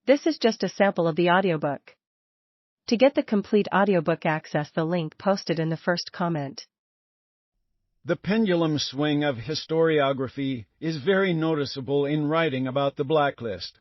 This is just a sample of the audiobook. To get the complete audiobook, access the link posted in the first comment. The pendulum swing of historiography is very noticeable in writing about the Blacklist.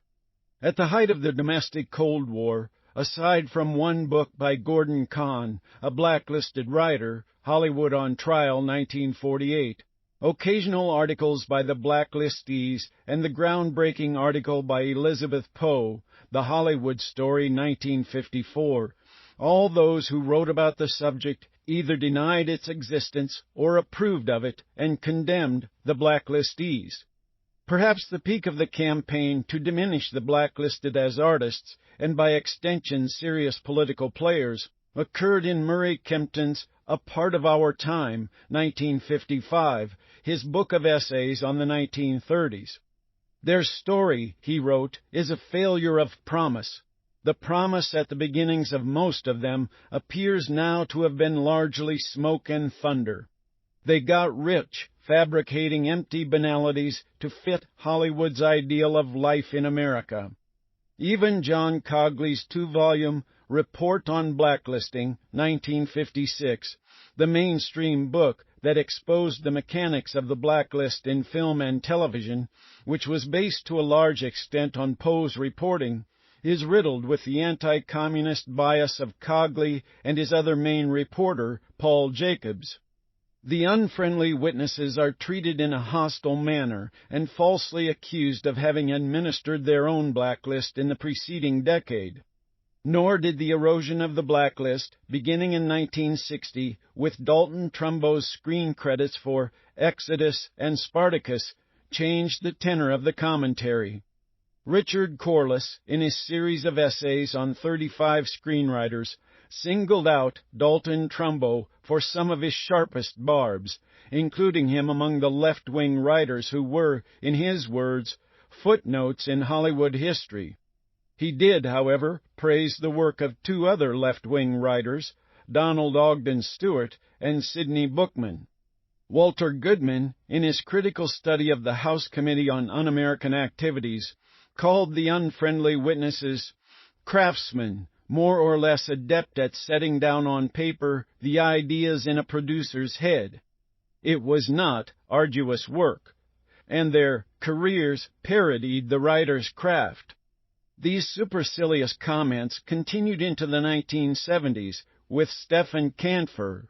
At the height of the domestic Cold War, aside from one book by Gordon Kahn, a blacklisted writer, Hollywood on Trial, 1948, occasional articles by the Blacklistees, and the groundbreaking article by Elizabeth Poe, The Hollywood Story, 1954, all those who wrote about the subject either denied its existence or approved of it and condemned the Blacklistees. Perhaps the peak of the campaign to diminish the blacklisted as artists, and by extension serious political players, occurred in Murray Kempton's A Part of Our Time, 1955, his book of essays on the 1930s. Their story, he wrote, is a failure of promise. The promise at the beginnings of most of them appears now to have been largely smoke and thunder. They got rich fabricating empty banalities to fit Hollywood's ideal of life in America. Even John Cogley's two-volume Report on Blacklisting, 1956, the mainstream book that exposed the mechanics of the blacklist in film and television, which was based to a large extent on Poe's reporting, is riddled with the anti-communist bias of Cogley and his other main reporter, Paul Jacobs. The unfriendly witnesses are treated in a hostile manner and falsely accused of having administered their own blacklist in the preceding decade. Nor did the erosion of the blacklist, beginning in 1960 with Dalton Trumbo's screen credits for Exodus and Spartacus, change the tenor of the commentary. Richard Corliss, in his series of essays on 35 screenwriters, singled out Dalton Trumbo for some of his sharpest barbs, including him among the left-wing writers who were, in his words, footnotes in Hollywood history. He did, however, praise the work of two other left-wing writers, Donald Ogden Stewart and Sidney Bookman. Walter Goodman, in his critical study of the House Committee on Un-American Activities, called the unfriendly witnesses craftsmen, more or less adept at setting down on paper the ideas in a producer's head. It was not arduous work, and their careers parodied the writer's craft. These supercilious comments continued into the 1970s with Stephen Canfor.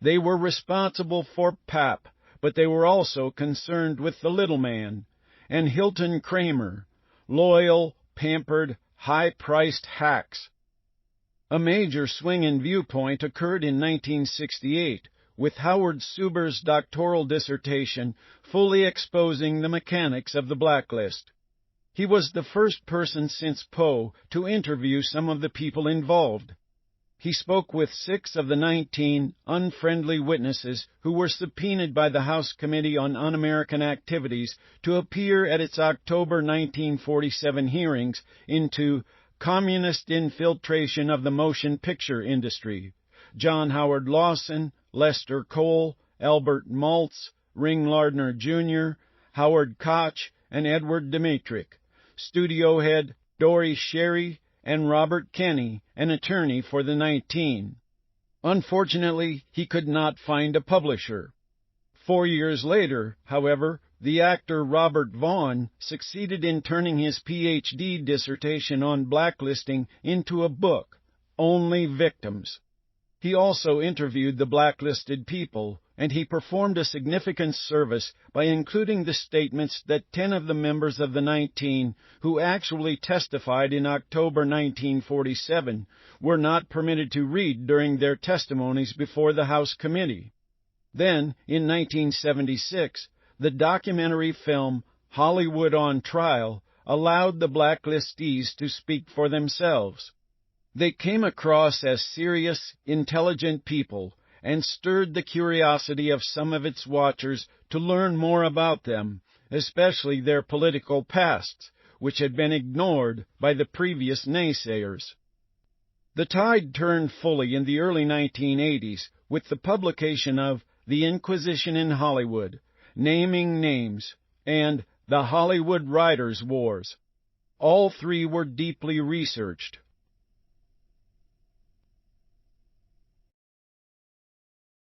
They were responsible for pap, but they were also concerned with the little man, and Hilton Kramer, loyal, pampered, high-priced hacks. A major swing in viewpoint occurred in 1968, with Howard Suber's doctoral dissertation fully exposing the mechanics of the blacklist. He was the first person since Poe to interview some of the people involved. He spoke with 6 of the 19 unfriendly witnesses who were subpoenaed by the House Committee on Un-American Activities to appear at its October 1947 hearings into Communist Infiltration of the Motion Picture Industry: John Howard Lawson, Lester Cole, Albert Maltz, Ring Lardner Jr., Howard Koch, and Edward Dmytryk, studio head Dory Sherry, and Robert Kenny, an attorney for the 19. Unfortunately, he could not find a publisher. 4 years later, however, the actor Robert Vaughn succeeded in turning his Ph.D. dissertation on blacklisting into a book, Only Victims. He also interviewed the blacklisted people, and he performed a significant service by including the statements that 10 of the members of the 19 who actually testified in October 1947 were not permitted to read during their testimonies before the House Committee. Then, in 1976, the documentary film Hollywood on Trial allowed the blacklistees to speak for themselves. They came across as serious, intelligent people and stirred the curiosity of some of its watchers to learn more about them, especially their political pasts, which had been ignored by the previous naysayers. The tide turned fully in the early 1980s with the publication of The Inquisition in Hollywood, Naming Names, and The Hollywood Writers' Wars. All three were deeply researched.